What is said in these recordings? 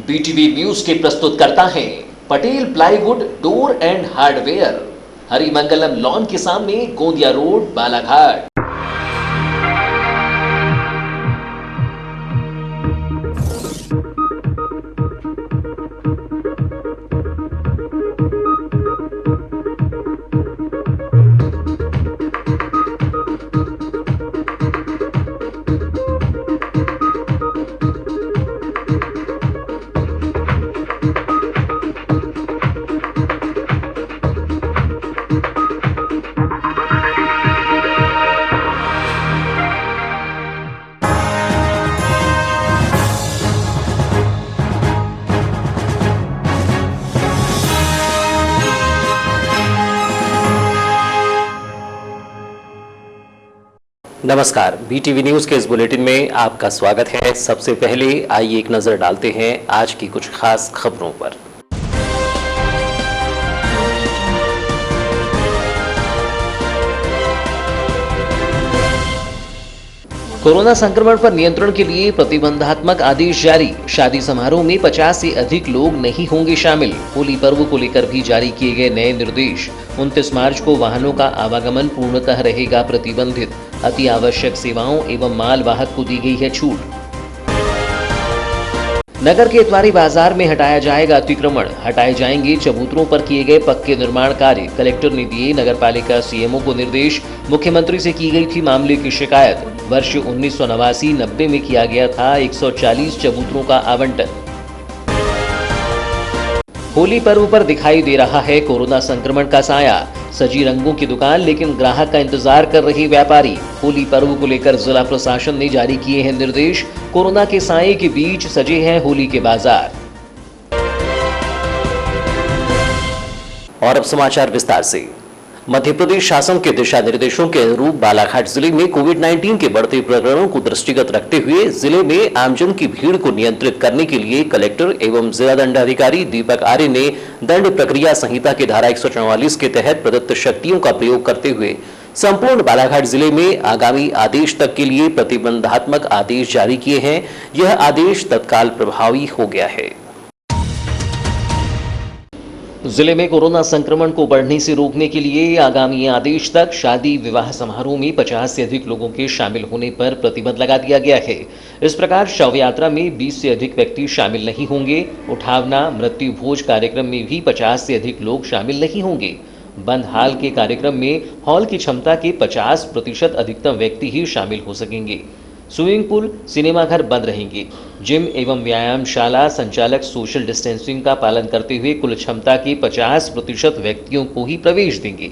BTV news के प्रस्तुत करता है Patel plywood door and hardware, Harimangalam lawn के सामने, गोंदिया रोड, बालाघाट। नमस्कार, बीटीवी न्यूज के इस बुलेटिन में आपका स्वागत है। सबसे पहले आइए एक नजर डालते हैं आज की कुछ खास खबरों पर। कोरोना संक्रमण पर नियंत्रण के लिए प्रतिबंधात्मक आदेश जारी। शादी समारोह में 50 से अधिक लोग नहीं होंगे शामिल। होली पर्व को लेकर भी जारी किए गए नए निर्देश। 29 मार्च को वाहनों का आवागमन पूर्णतः रहेगा प्रतिबंधित। अति आवश्यक सेवाओं एवं माल वाहक को दी गई है छूट। नगर के इतवारी बाजार में हटाया जाएगा अतिक्रमण। हटाए जाएंगे चबूतरों पर किए गए पक्के निर्माण कार्य। कलेक्टर ने दिए नगरपालिका सीएमओ को निर्देश। मुख्यमंत्री से की गई थी मामले की शिकायत। वर्ष 1989-90 में किया गया था 140 चबूतरों का आवंटन। होली पर्व पर दिखाई दे रहा है कोरोना संक्रमण का साया। सजी रंगों की दुकान, लेकिन ग्राहक का इंतजार कर रहे व्यापारी। होली पर्व को लेकर जिला प्रशासन ने जारी किए हैं निर्देश। कोरोना के साए के बीच सजे हैं होली के बाजार। और अब समाचार विस्तार से। मध्य प्रदेश शासन के दिशा निर्देशों के अनुरूप बालाघाट जिले में कोविड-19 के बढ़ते प्रकरणों को दृष्टिगत रखते हुए जिले में आमजन की भीड़ को नियंत्रित करने के लिए कलेक्टर एवं जिला दंडाधिकारी दीपक आर्य ने दंड प्रक्रिया संहिता की धारा 144 के तहत प्रदत्त शक्तियों का प्रयोग करते हुए संपूर्ण बालाघाट जिले में आगामी आदेश तक के लिए प्रतिबंधात्मक आदेश जारी किए हैं। यह आदेश तत्काल प्रभावी हो गया है। जिले में कोरोना संक्रमण को बढ़ने से रोकने के लिए आगामी आदेश तक शादी विवाह समारोह में 50 से अधिक लोगों के शामिल होने पर प्रतिबंध लगा दिया गया है। इस प्रकार शव यात्रा में 20 से अधिक व्यक्ति शामिल नहीं होंगे। उठावना, मृत्यु भोज कार्यक्रम में भी 50 से अधिक लोग शामिल नहीं होंगे। बंद हाल के कार्यक्रम में हॉल की क्षमता के 50% अधिकतम व्यक्ति ही शामिल हो सकेंगे। स्विमिंग पूल, सिनेमाघर बंद रहेंगे। जिम एवं व्यायामशाला संचालक सोशल डिस्टेंसिंग का पालन करते हुए कुल क्षमता के 50% व्यक्तियों को ही प्रवेश देंगे।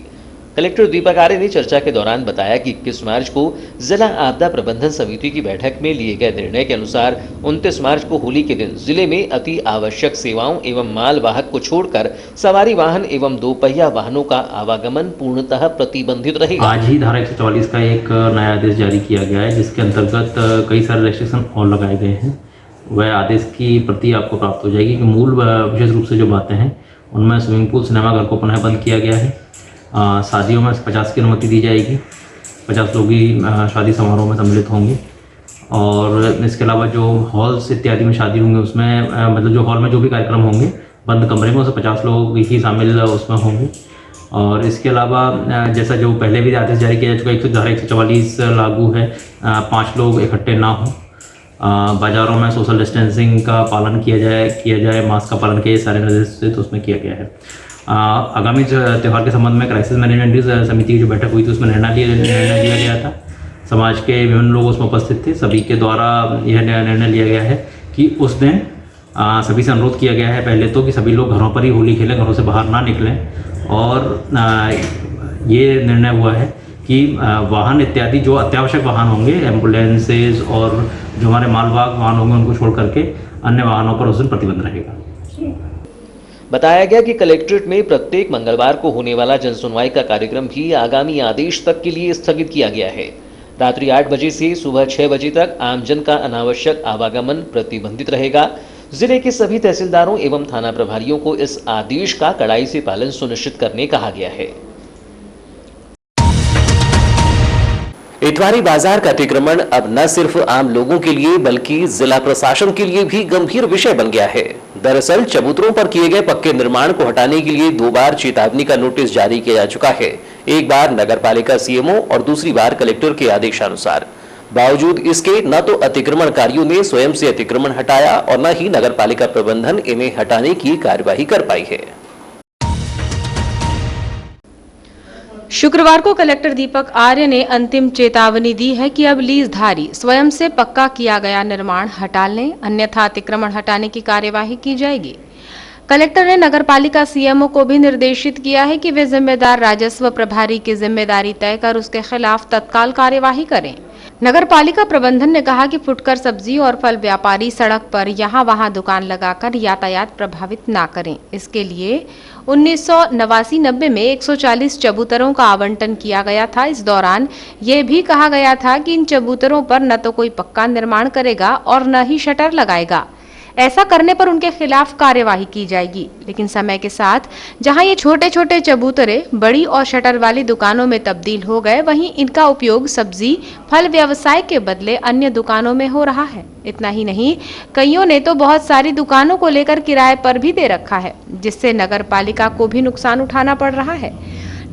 कलेक्टर दीपक आर्य ने चर्चा के दौरान बताया कि 21 मार्च को जिला आपदा प्रबंधन समिति की बैठक में लिए गए निर्णय के अनुसार 29 मार्च को होली के दिन जिले में अति आवश्यक सेवाओं एवं माल वाहक को छोड़कर सवारी वाहन एवं दोपहिया वाहनों का आवागमन पूर्णतः प्रतिबंधित रहेगा। आज ही धारा 144 का एक नया आदेश जारी किया गया है, जिसके अंतर्गत कई सारे रेस्ट्रिक्शन और लगाए गए हैं। वह आदेश की प्रति आपको प्राप्त हो जाएगी कि मूल विशेष रूप से जो बातें हैं उनमें स्विमिंग पूल, सिनेमाघर को पुनः बंद किया गया है। शादियों में 50 की अनुमति दी जाएगी। 50 लोग ही शादी समारोह में सम्मिलित होंगे। और इसके अलावा जो हॉल्स इत्यादि में शादी होंगे उसमें मतलब जो हॉल में जो भी कार्यक्रम होंगे बंद कमरे में, उसमें 50 लोग ही शामिल उसमें होंगे। और इसके अलावा जैसा जो पहले भी आदेश जारी किया जा चुका है, धारा 144 लागू है। 5 लोग इकट्ठे ना हों। बाज़ारों में सोशल डिस्टेंसिंग का पालन किया जाए, मास्क का पालन किया जाए, सारे निर्देश तो उसमें किया गया है। आगामी त्यौहार के संबंध में क्राइसिस मैनेजमेंट समिति की जो बैठक हुई थी उसमें निर्णय लिया गया था। समाज के विभिन्न लोग उसमें उपस्थित थे। सभी के द्वारा यह निर्णय लिया गया है कि उस दिन सभी से अनुरोध किया गया है पहले तो कि सभी लोग घरों पर ही होली खेलें, घरों से बाहर ना निकलें। और ये निर्णय हुआ है कि वाहन इत्यादि जो अत्यावश्यक वाहन होंगे, एम्बुलेंसेज और जो हमारे मालवाहक वाहन होंगे, उनको छोड़ करके अन्य वाहनों पर उस दिन प्रतिबंध रहेगा। बताया गया कि कलेक्ट्रेट में प्रत्येक मंगलवार को होने वाला जनसुनवाई का कार्यक्रम भी आगामी आदेश तक के लिए स्थगित किया गया है। रात्रि 8 बजे से सुबह 6 बजे तक आमजन का अनावश्यक आवागमन प्रतिबंधित रहेगा। जिले के सभी तहसीलदारों एवं थाना प्रभारियों को इस आदेश का कड़ाई से पालन सुनिश्चित करने कहा गया है। इतवारी बाजार का अतिक्रमण अब न सिर्फ आम लोगों के लिए बल्कि जिला प्रशासन के लिए भी गंभीर विषय बन गया है। दरअसल चबूतरों पर किए गए पक्के निर्माण को हटाने के लिए 2 बार चेतावनी का नोटिस जारी किया जा चुका है, एक बार नगरपालिका सीएमओ और दूसरी बार कलेक्टर के आदेशानुसार। बावजूद इसके न तो अतिक्रमणकारियों ने स्वयं से अतिक्रमण हटाया और न ही नगरपालिका प्रबंधन इन्हें हटाने की कार्यवाही कर पाई है। शुक्रवार को कलेक्टर दीपक आर्य ने अंतिम चेतावनी दी है कि अब लीजधारी स्वयं से पक्का किया गया निर्माण हटा लें, अन्यथा अतिक्रमण हटाने की कार्यवाही की जाएगी। कलेक्टर ने नगरपालिका सीएमओ को भी निर्देशित किया है कि वे जिम्मेदार राजस्व प्रभारी की जिम्मेदारी तय कर उसके खिलाफ तत्काल कार्यवाही करें। नगरपालिका प्रबंधन ने कहा कि फुटकर सब्जी और फल व्यापारी सड़क पर यहां वहां दुकान लगाकर यातायात प्रभावित ना करें। इसके लिए 1989-90 में 140 चबूतरों का आवंटन किया गया था। इस दौरान ये भी कहा गया था कि इन चबूतरों पर न तो कोई पक्का निर्माण करेगा और न ही शटर लगाएगा। ऐसा करने पर उनके खिलाफ कार्यवाही की जाएगी। लेकिन समय के साथ जहां ये छोटे छोटे चबूतरे बड़ी और शटर वाली दुकानों में तब्दील हो गए, वहीं इनका उपयोग सब्जी फल व्यवसाय के बदले अन्य दुकानों में हो रहा है। इतना ही नहीं, कईयों ने तो बहुत सारी दुकानों को लेकर किराए पर भी दे रखा है, जिससे नगरपालिका को भी नुकसान उठाना पड़ रहा है।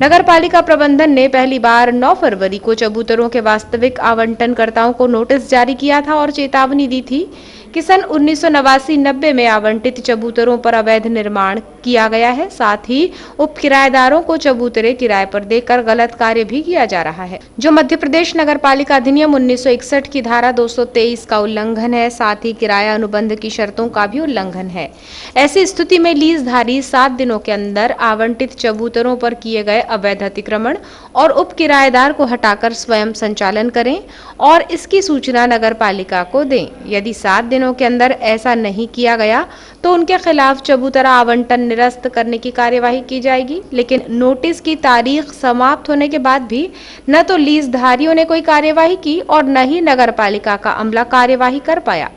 नगरपालिका प्रबंधन ने पहली बार 9 फरवरी को चबूतरों के वास्तविक आवंटनकर्ताओं को नोटिस जारी किया था और चेतावनी दी थी कि सन 1989-90 में आवंटित चबूतरों पर अवैध निर्माण किया गया है। साथ ही उप किराएदारों को चबूतरे किराए पर देकर गलत कार्य भी किया जा रहा है, जो मध्य प्रदेश नगरपालिका अधिनियम 1961 की धारा 223 का उल्लंघन है। साथ ही किराया अनुबंध की शर्तों का भी उल्लंघन है। ऐसी स्थिति में लीजधारी 7 दिनों के अंदर आवंटित चबूतरों पर किए गए अवैध अतिक्रमण और उप किराएदार को हटाकर स्वयं संचालन करें और इसकी सूचना नगरपालिका को दें। यदि 7 दिनों के अंदर ऐसा नहीं किया गया तो उनके खिलाफ चबूतरा आवंटन निरस्त करने की कार्यवाही की जाएगी। लेकिन नोटिस की तारीख समाप्त होने के बाद भी न तो लीजधारियों ने कोई कार्यवाही की और न ही नगरपालिका का अमला कार्यवाही कर पाया।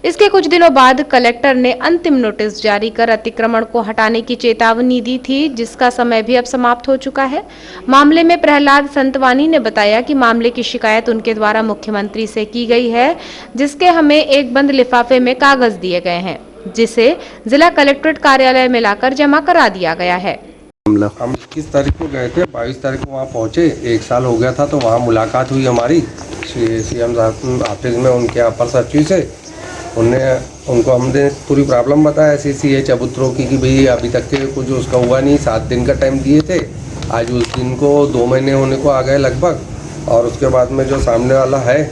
इसके कुछ दिनों बाद कलेक्टर ने अंतिम नोटिस जारी कर अतिक्रमण को हटाने की चेतावनी दी थी, जिसका समय भी अब समाप्त हो चुका है। मामले में प्रहलाद संतवानी ने बताया कि मामले की शिकायत उनके द्वारा मुख्यमंत्री से की गई है, जिसके हमें एक बंद लिफाफे में कागज दिए गए हैं, जिसे जिला कलेक्ट्रेट कार्यालय में लाकर जमा करा दिया गया है। हम 21 तारीख को गए थे, 22 तारीख को वहाँ पहुँचे। 1 साल हो गया था, तो वहाँ मुलाकात हुई हमारी सीएम ऑफिस में उनके अपर सचिव से। उनको हमने पूरी प्रॉब्लम बताया ऐसी है चबूतरों की कि भाई अभी तक के कुछ उसका हुआ नहीं। 7 दिन का टाइम दिए थे, आज उस दिन को 2 महीने होने को आ गए लगभग। और उसके बाद में जो सामने वाला है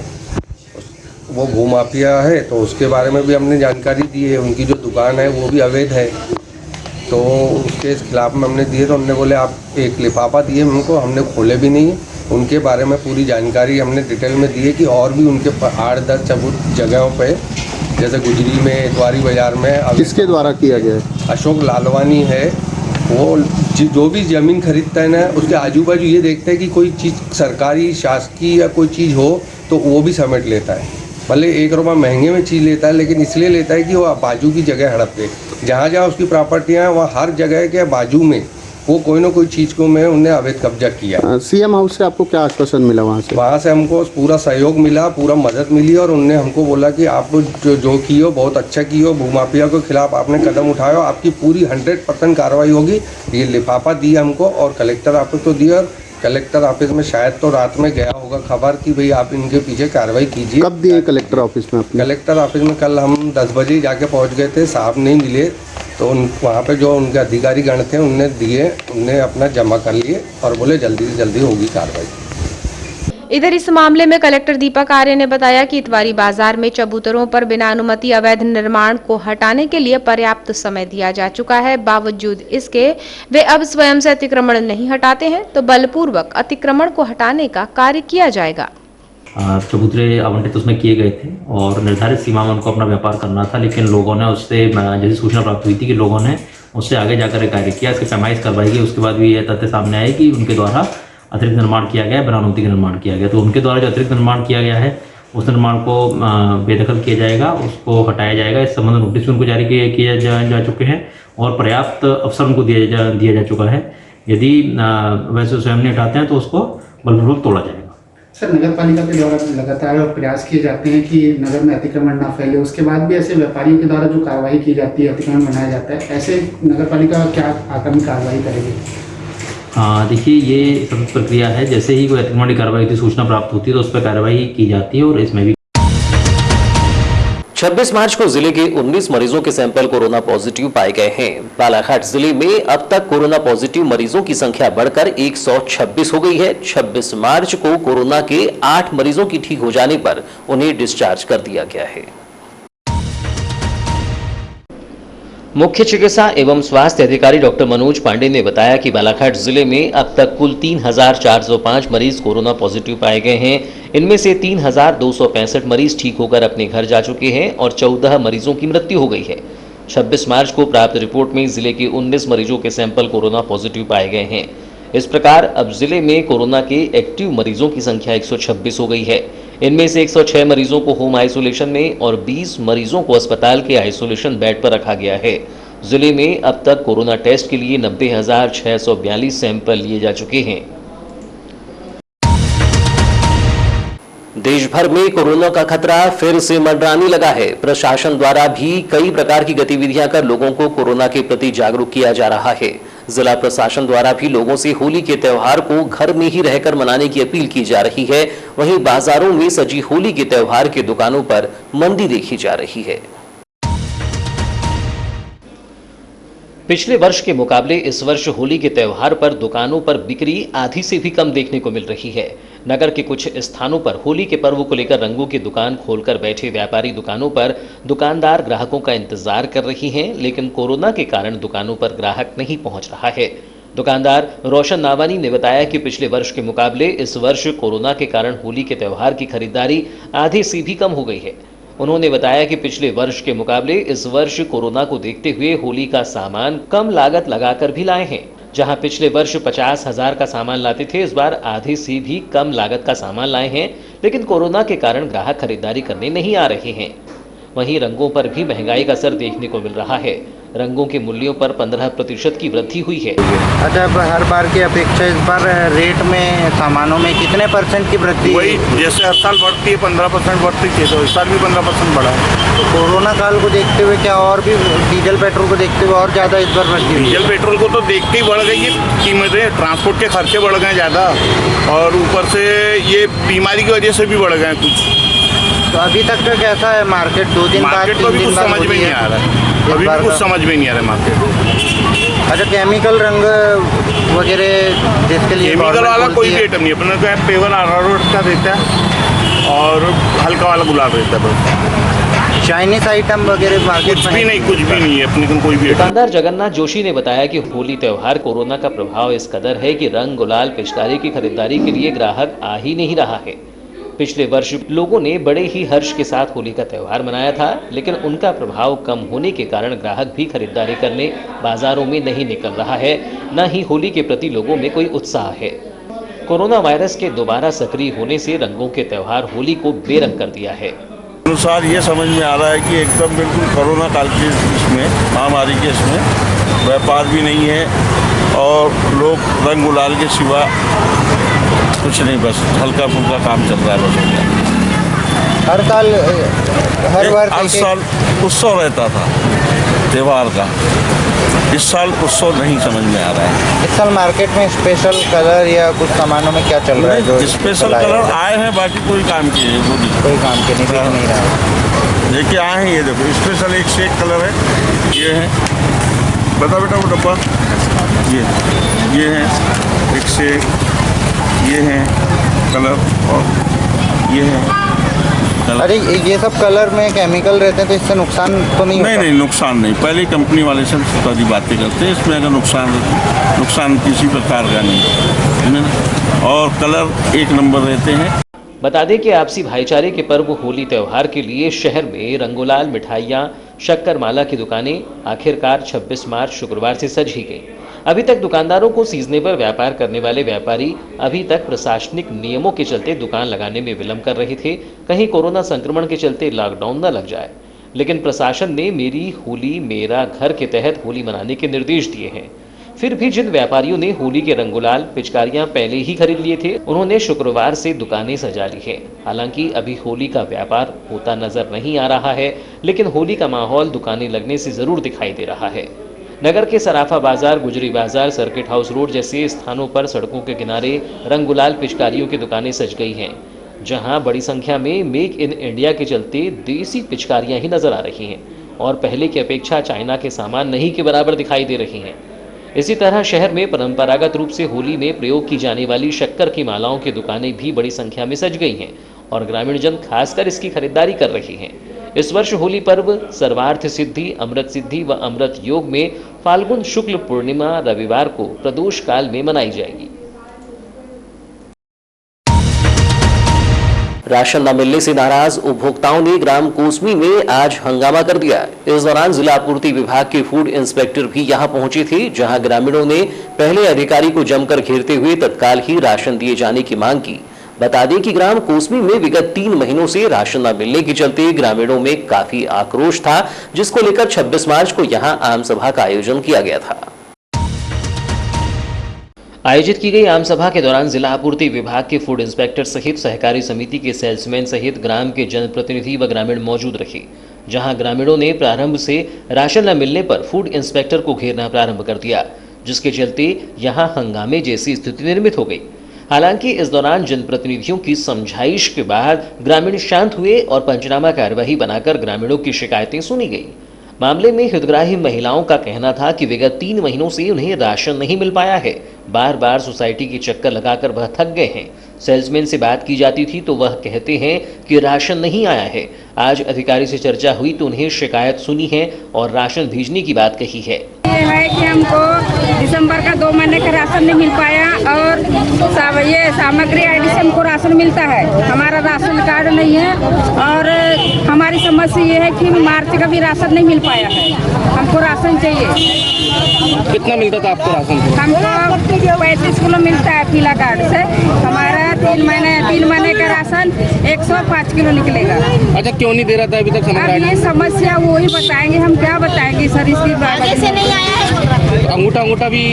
वो भूमाफिया है, तो उसके बारे में भी हमने जानकारी दी है। उनकी जो दुकान है वो भी अवैध है, तो उसके खिलाफ में हमने दिए। तो हमने बोले आप एक लिफाफा दिए हमको, हमने खोले भी नहीं। उनके बारे में पूरी जानकारी हमने डिटेल में दी है कि और भी उनके 8-10 जगहों पे, जैसे गुजरी में, इतवारी बाजार में। किसके द्वारा किया गया है? अशोक लालवानी है, वो जो भी ज़मीन खरीदता है ना, उसके आजू बाजू ये देखता है कि कोई चीज़ सरकारी शासकीय या कोई चीज़ हो तो वो भी समेट लेता है। भले 1 रुपया महंगे में चीज़ लेता है, लेकिन इसलिए लेता है कि वो बाजू की जगह हड़प ले। जहाँ जहाँ उसकी प्रॉपर्टियाँ हैं, वहाँ हर जगह के बाजू में वो कोई ना कोई चीज़ को में उन्हें अवैध कब्जा किया। सीएम हाउस से आपको क्या आश्वासन मिला वहाँ से? वहाँ से हमको पूरा सहयोग मिला, पूरा मदद मिली, और उनने हमको बोला कि आप जो किए बहुत अच्छा किए हो, भूमाफिया के खिलाफ आपने कदम उठाया, आपकी पूरी 100% कार्रवाई होगी। ये लिफाफा दिया हमको और कलेक्टर ऑफिस को दिया। कलेक्टर ऑफिस में शायद तो रात में गया होगा खबर कि भाई आप इनके पीछे कार्रवाई कीजिए। कब दिए कलेक्टर ऑफिस में? कलेक्टर ऑफिस में कल हम 10 बजे जाके पहुंच गए थे, साहब नहीं मिले, तो वहाँ पे जो उनके अधिकारी गण थे उनने दिए, उनने अपना जमा कर लिए और बोले जल्दी से जल्दी होगी कार्रवाई। इधर इस मामले में कलेक्टर दीपक आर्य ने बताया कि इतवारी बाजार में चबूतरों पर बिना अनुमति अवैध निर्माण को हटाने के लिए पर्याप्त समय दिया जा चुका है। बावजूद इसके वे अब स्वयं से अतिक्रमण नहीं हटाते हैं, तो बलपूर्वक अतिक्रमण को हटाने का कार्य किया जाएगा। चबूतरे आवंटित उसमें किए गए थे और निर्धारित सीमा में उनको अपना व्यापार करना था, लेकिन लोगों ने उससे, जैसी सूचना प्राप्त हुई थी कि लोगों ने उससे आगे जाकर कार्य किया, इसकी पैमाइश करवाई गई। उसके बाद भी यह तथ्य सामने आया कि उनके द्वारा अतिरिक्त निर्माण किया गया, बिना अनुमति का निर्माण किया गया। तो उनके द्वारा जो अतिरिक्त निर्माण किया गया है उस निर्माण को बेदखल किया जाएगा, उसको हटाया जाएगा। इस संबंध में नोटिस उनको जारी किए जा चुके हैं और पर्याप्त अवसर उनको दिया जा चुका है। यदि वैसे स्वयं नहीं हटाते हैं तो उसको बलपूर्वक तोड़ा जाएगा। सर, नगर पालिका के द्वारा लगातार प्रयास किए जाते हैं कि नगर में अतिक्रमण ना फैले, उसके बाद भी ऐसे व्यापारियों के द्वारा जो कार्रवाई की जाती है, अतिक्रमण बनाया जाता है, ऐसे नगर पालिका क्या आगामी कार्रवाई करेगी? हाँ, देखिए ये सतत प्रक्रिया है। जैसे ही कोई अतिक्रमण की कार्रवाई की सूचना प्राप्त होती है तो उस पर कार्रवाई की जाती है और इसमें भी 26 मार्च को जिले के 19 मरीजों के सैंपल कोरोना पॉजिटिव पाए गए हैं। बालाघाट जिले में अब तक कोरोना पॉजिटिव मरीजों की संख्या बढ़कर 126 हो गई है। 26 मार्च को कोरोना के 8 मरीजों की ठीक हो जाने पर उन्हें डिस्चार्ज कर दिया गया है। मुख्य चिकित्सा एवं स्वास्थ्य अधिकारी डॉक्टर मनोज पांडे ने बताया कि बालाघाट जिले में अब तक कुल 3,405 मरीज कोरोना पॉजिटिव पाए गए हैं। इनमें से 3,265 मरीज ठीक होकर अपने घर जा चुके हैं और 14 मरीजों की मृत्यु हो गई है। 26 मार्च को प्राप्त रिपोर्ट में जिले के 19 मरीजों के सैंपल कोरोना पॉजिटिव पाए गए हैं। इस प्रकार अब जिले में कोरोना के एक्टिव मरीजों की संख्या 126 हो गई है। इनमें से 106 मरीजों को होम आइसोलेशन में और 20 मरीजों को अस्पताल के आइसोलेशन बेड पर रखा गया है। जिले में अब तक कोरोना टेस्ट के लिए 90,642 सैंपल लिए जा चुके हैं। देश भर में कोरोना का खतरा फिर से मंडराने लगा है। प्रशासन द्वारा भी कई प्रकार की गतिविधियां कर लोगों को कोरोना के प्रति जागरूक किया जा रहा है। जिला प्रशासन द्वारा भी लोगों से होली के त्योहार को घर में ही रहकर मनाने की अपील की जा रही है। वहीं बाजारों में सजी होली के त्योहार के दुकानों पर मंदी देखी जा रही है। पिछले वर्ष के मुकाबले इस वर्ष होली के त्योहार पर दुकानों पर बिक्री आधी से भी कम देखने को मिल रही है। नगर के कुछ स्थानों पर होली के पर्व को लेकर रंगों की दुकान खोलकर बैठे व्यापारी दुकानों पर दुकानदार ग्राहकों का इंतजार कर रही हैं, लेकिन कोरोना के कारण दुकानों पर ग्राहक नहीं पहुंच रहा है। दुकानदार रोशन नावानी ने बताया कि पिछले वर्ष के मुकाबले इस वर्ष कोरोना के कारण होली के त्योहार की खरीदारी आधी से भी कम हो गई है। उन्होंने बताया कि पिछले वर्ष के मुकाबले इस वर्ष कोरोना को देखते हुए होली का सामान कम लागत लगाकर भी लाए हैं। जहां पिछले वर्ष 50,000 का सामान लाते थे, इस बार आधे से भी कम लागत का सामान लाए हैं, लेकिन कोरोना के कारण ग्राहक खरीदारी करने नहीं आ रहे हैं। वहीं रंगों पर भी महंगाई का असर देखने को मिल रहा है। रंगों के मूल्यों पर 15% की वृद्धि हुई है। अच्छा, हर बार की अपेक्षा इस बार रेट में सामानों में कितने % की वृद्धि? वही जैसे हर साल बढ़ती है 15% बढ़ती थी, तो इस साल भी 15% बढ़ा है। तो कोरोना काल को देखते हुए क्या और भी डीजल पेट्रोल को देखते हुए और ज़्यादा इस बार वृद्धि हुई? डीजल पेट्रोल को तो देखते ही बढ़ गई है कीमतें, ट्रांसपोर्ट के खर्चे बढ़ गए ज़्यादा, और ऊपर से ये बीमारी की वजह से भी बढ़ गए कुछ। तो अभी तक का कैसा है मार्केट? 2 दिन बाद, 3 दिन बाद समझ में नहीं आ रहा है, अभी भी कुछ समझ में नहीं आ रहा है मार्केट। अच्छा, केमिकल रंग वगैरह जिसके लिए केमिकल वाला कोई भी आइटम नहीं, अपने को पेवर अरारोट का देता है और हल्का वाला गुलाब रहता है बस। चाइनीज आइटम वगैरह मार्केट कुछ भी नहीं है अपने को कोई भी। दुकानदार जगन्नाथ जोशी ने बताया कि होली त्योहार कोरोना का प्रभाव इस कदर है कि रंग गुलाल पिचकारी की खरीदारी के लिए ग्राहक आ ही नहीं रहा है। पिछले वर्ष लोगों ने बड़े ही हर्ष के साथ होली का त्योहार मनाया था, लेकिन उनका प्रभाव कम होने के कारण ग्राहक भी खरीदारी करने बाजारों में नहीं निकल रहा है, न ही होली के प्रति लोगों में कोई उत्साह है। कोरोना वायरस के दोबारा सक्रिय होने से रंगों के त्योहार होली को बेरंग कर दिया है। अनुसार ये समझ में आ रहा है कि एकदम बिल्कुल कोरोना काल के इसमें, महामारी के इसमें व्यापार भी नहीं है और लोग रंग गुलाल के सिवा कुछ नहीं, बस हल्का फुल्का काम चल रहा है बस। हर साल हर साल उत्सव रहता था त्योहार का, इस साल उत्सव नहीं समझ में आ रहा है। इस साल मार्केट में स्पेशल कलर या कुछ सामानों में क्या चल रहा है? जो स्पेशल कलर आए हैं, बाकी कोई काम के कोई काम के नहीं रहा। देखिए आए हैं, ये देखो स्पेशल एक से एक कलर है, ये है, बता बेटा वो डब्बा, ये है एक से ये है कलर और ये है कलर। अरे ये सब कलर में केमिकल रहते हैं तो इससे नुकसान तो नहीं होता? नहीं, नुकसान नहीं। पहले कंपनी वाले सब सारी बातें करते हैं, इसमें अगर नुकसान किसी प्रकार का नहीं है, और कलर एक नंबर रहते हैं। बता दें कि आपसी भाईचारे के पर्व होली त्योहार के लिए शहर में रंगोलाल, मिठाइयाँ, शक्कर माला की दुकानें आखिरकार 26 मार्च शुक्रवार से सज ही गई। अभी तक दुकानदारों को सीजनेबल व्यापार करने वाले व्यापारी अभी तक प्रशासनिक नियमों के चलते दुकान लगाने में विलंब कर रहे थे, कहीं कोरोना संक्रमण के चलते लॉकडाउन न लग जाए। लेकिन प्रशासन ने मेरी होली मेरा घर के तहत होली मनाने के निर्देश दिए हैं। फिर भी जिन व्यापारियों ने होली के रंग गुलाल पिचकारियां पहले ही खरीद लिए थे, उन्होंने शुक्रवार से दुकानें सजा ली है। हालांकि अभी होली का व्यापार होता नजर नहीं आ रहा है, लेकिन होली का माहौल दुकानें लगने से जरूर दिखाई दे रहा है। नगर के सराफा बाजार, गुजरी बाजार, सर्किट हाउस रोड जैसे स्थानों पर सड़कों के किनारे रंग गुलाल पिचकारियों की दुकानें सज गई हैं, जहां बड़ी संख्या में मेक इन इंडिया के चलते देसी पिचकारियां ही नजर आ रही हैं और पहले की अपेक्षा चाइना के सामान नहीं के बराबर दिखाई दे रही हैं। इसी तरह शहर में परंपरागत रूप से होली में प्रयोग की जाने वाली शक्कर की मालाओं की दुकानें भी बड़ी संख्या में सज गई हैं और ग्रामीण जन खासकर इसकी खरीदारी कर रहे हैं। इस वर्ष होली पर्व सर्वार्थ सिद्धि, अमृत सिद्धि व अमृत योग में फाल्गुन शुक्ल पूर्णिमा रविवार को प्रदोष काल में मनाई जाएगी। राशन न मिलने से नाराज उपभोक्ताओं ने ग्राम कोसमी में आज हंगामा कर दिया। इस दौरान जिला आपूर्ति विभाग के फूड इंस्पेक्टर भी यहां पहुंचे थे, जहां ग्रामीणों ने पहले अधिकारी को जमकर घेरते हुए तत्काल ही राशन दिए जाने की मांग की। बता दें कि ग्राम कोसमी में विगत 3 महीनों से राशन न मिलने के चलते ग्रामीणों में काफी आक्रोश था, जिसको लेकर 26 मार्च को यहां आम सभा का आयोजन किया गया था। आयोजित की गई आम सभा के दौरान जिला आपूर्ति विभाग के फूड इंस्पेक्टर सहित सहकारी समिति के सेल्समैन सहित ग्राम के जनप्रतिनिधि व ग्रामीण मौजूद रहे, जहां ग्रामीणों ने प्रारंभ से राशन न मिलने पर फूड इंस्पेक्टर को घेरना प्रारंभ कर दिया, जिसके चलते यहां हंगामे जैसी स्थिति निर्मित हो गई। हालांकि इस दौरान जनप्रतिनिधियों की समझाइश के बाद ग्रामीण शांत हुए और पंचनामा कार्यवाही बनाकर ग्रामीणों की शिकायतें सुनी गई। मामले में हितग्राही महिलाओं का कहना था कि विगत 3 महीनों से उन्हें राशन नहीं मिल पाया है। बार बार सोसाइटी के चक्कर लगाकर वह थक गए हैं। सेल्समैन से बात की जाती थी तो वह कहते हैं कि राशन नहीं आया है। आज अधिकारी से चर्चा हुई तो उन्हें शिकायत सुनी है और राशन भेजने की बात कही है। ये है कि हमको दिसंबर का 2 महीने का राशन नहीं मिल पाया और ये सामग्री आईडी से हमको राशन मिलता है। हमारा राशन कार्ड नहीं है और हमारी समस्या ये है कि मार्च का भी राशन नहीं मिल पाया है। हमको राशन चाहिए। कितना मिलता था आपको राशन? हमको 35 किलो मिलता है पीला कार्ड से। हमारा 3 महीने का राशन 105 किलो निकलेगा। अच्छा, क्यों नहीं दे रहा था अभी तक? अब ये समस्या वो ही बताएंगे, हम क्या बताएंगे सर इसकी बात से नहीं आया है। अंगूठा भी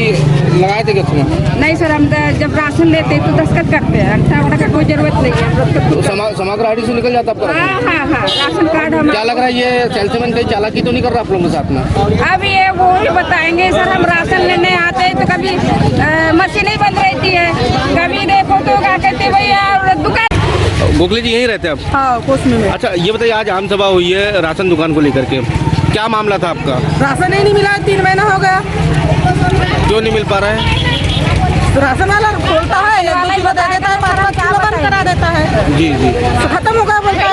लगाए थे क्या उसमें? नहीं सर, हम जब राशन लेते तो दस्तखत करते हैं, अंगूठा का कोई जरूरत नहीं है। तो समग्र आईडी से निकल जाता आपका? हाँ, राशन कार्ड हम। क्या लग रहा है ये सेल्समैन कहीं चालाकी तो नहीं कर रहा आप लोगों के साथ में? अब ये वो ही बताएंगे सर। हम राशन लेने आते हैं तो कभी मशीन ही बंद रहती है, कभी देखो तो क्या कहते भैया दुकान। गोखले जी यहीं रहते हैं आप? हाँ, कोसमी में। अच्छा, ये बताइए आज आम सभा हुई है राशन दुकान को लेकर के, क्या मामला था आपका? राशन ही नहीं मिला, 3 महीना हो गया। क्यों नहीं मिल पा रहा है? तो राशन वाला बोलता है, वाला ही बता देता है, 5 किलो बंद करा देता है। जी तो खत्म हो गया बोलता है।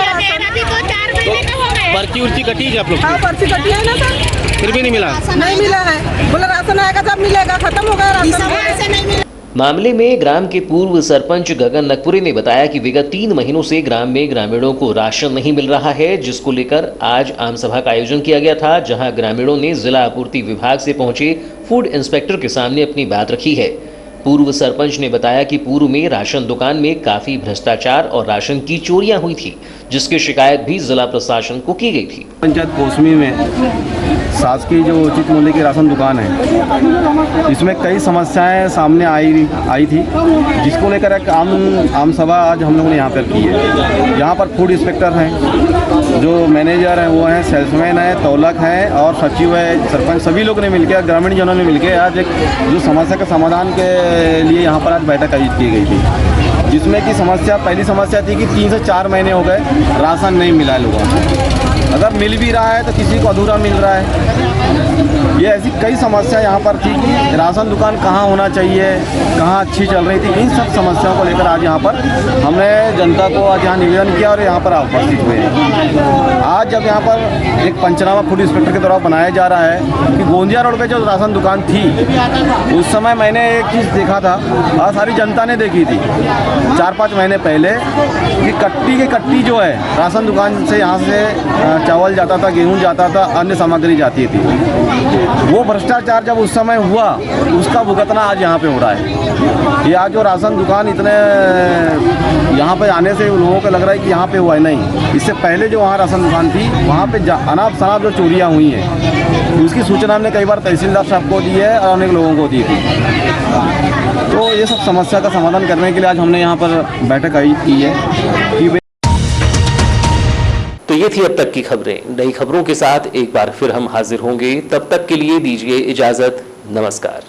पर्ची उर्ची कटी है आप लोग? हाँ, पर्ची कटी है ना सर। फिर भी नहीं मिला? नहीं मिला है, बोला राशन आएगा जब मिलेगा। खत्म हो गया राशन। मामले में ग्राम के पूर्व सरपंच गगन नकपुरे ने बताया कि विगत 3 महीनों से ग्राम में ग्रामीणों को राशन नहीं मिल रहा है, जिसको लेकर आज आम सभा का आयोजन किया गया था, जहां ग्रामीणों ने जिला आपूर्ति विभाग से पहुंचे फूड इंस्पेक्टर के सामने अपनी बात रखी है। पूर्व सरपंच ने बताया कि पूर्व में राशन दुकान में काफी भ्रष्टाचार और राशन की चोरियां हुई थी, जिसकी शिकायत भी जिला प्रशासन को की गई थी। पंचायत कोसमी में शासकीय जो उचित मूल्य की राशन दुकान है, इसमें कई समस्याएं सामने आई थी, जिसको लेकर एक आम सभा आज हम लोगों ने यहाँ पर की है। यहाँ पर फूड इंस्पेक्टर हैं, जो मैनेजर हैं वो हैं, सेल्समैन है, तौलक है और सचिव है, सरपंच, सभी लोग ने मिलकर, ग्रामीण जनों ने मिलकर आज एक जो समस्या के समाधान के लिए यहाँ पर आज बैठक आयोजित की गई थी, जिसमें कि पहली समस्या थी कि 3 से 4 महीने हो गए राशन नहीं मिला लोगों को। अगर मिल भी रहा है तो किसी को अधूरा मिल रहा है। ये ऐसी कई समस्या यहाँ पर थी कि राशन दुकान कहाँ होना चाहिए, कहाँ अच्छी चल रही थी। इन सब समस्याओं को लेकर आज यहाँ पर हमने जनता को आज यहाँ निवेदन किया और यहाँ पर उपस्थित हुए हैं। आज जब यहाँ पर एक पंचनामा फूड इंस्पेक्टर के द्वारा बनाया जा रहा है कि गोंदिया रोड पे जो राशन दुकान थी, उस समय मैंने एक चीज़ देखा था और सारी जनता ने देखी थी 4-5 महीने पहले कि कट्टी की कट्टी जो है राशन दुकान से यहाँ से चावल जाता था, गेहूं जाता था, अन्य सामग्री जाती थी। वो भ्रष्टाचार जब उस समय हुआ, उसका भुगतना आज यहाँ पे हो रहा है। ये आज जो राशन दुकान इतने यहाँ पे आने से लोगों को लग रहा है कि यहाँ पे हुआ है, नहीं। इससे पहले जो वहाँ राशन दुकान थी, वहाँ पे अनाप शनाप जो चोरियाँ हुई हैं, उसकी सूचना हमने कई बार तहसीलदार साहब को दी है और अनेक लोगों को दी थी। तो ये सब समस्या का समाधान करने के लिए आज हमने यहाँ पर बैठक की है कि तो ये थी अब तक की खबरें। नई खबरों के साथ एक बार फिर हम हाजिर होंगे, तब तक के लिए दीजिए इजाजत। नमस्कार।